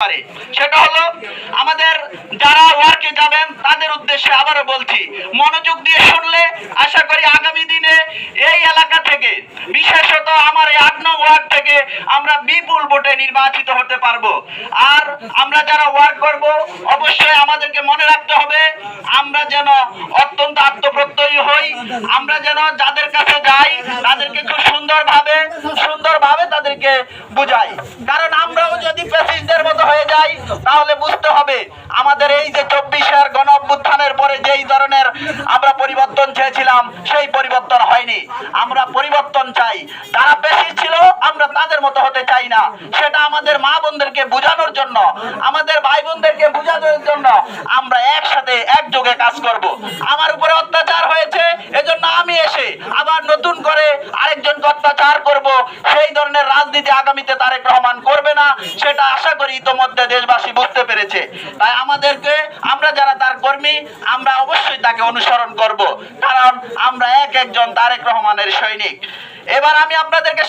পারে। সেটা হলো আমাদের যারা ওয়ার্কে যাবেন তাদের উদ্দেশ্যে আবারও বলছি, মনোযোগ দিয়ে শুনলে আশা করি আগামী দিনে এই এলাকা থেকে, বিশেষত আমার এই ৮ নং ওয়ার্ড থেকে আমরা বিপুল ভোটে নির্বাচিত হতে পারবো। আর আমরা যারা ওয়ার্ক করব অবশ্যই আমাদেরকে মনে রাখতে হবে আমরা যেন অত্যন্ত আত্মপ্রত্যয়ী হই, আমরা যেন যাদের কাছে যাই তাদেরকে খুব সুন্দরভাবে তাদেরকে বুঝাই। কারণ আমরাও যদি প্যাসিস্টদের মতো হয়ে যাই তাহলে বুঝতে হবে আমাদের এই যে ২৪-এর গণ অভ্যুত্থানের পরে যেই ধরনের আমরা পরিবর্তন চেয়েছিলাম সেই পরিবর্তন হয়নি। আমরা পরিবর্তন চাই। তারা প্যাসিস্ট ছিল, আমরা তাদের মতো হতে চাই না। সেটা আমাদের মা বোনদেরকে বোঝানোর জন্য, আমাদের ভাই বোনদেরকে বোঝানোর জন্য আমরা একসাথে একযোগে কাজ করব। আমার উপরে অত্যাচার হয়েছে, এজন্য আমি এসে আবার নতুন করে আরেকজনকে অত্যাচার করব, সেই ধরনের রাজনীতি আগামীতে তারেক রহমান করবে না, সেটা আশা করি ইতোমধ্যে দেশবাসী বুঝতে পেরেছে। তাই আমাদেরকে, আমরা যারা তার কর্মী, আমরা অবশ্যই তাকে অনুসরণ করব, কারণ আমরা একজন তারেক রহমানের সৈনিক। এবার আমি আপনাদেরকে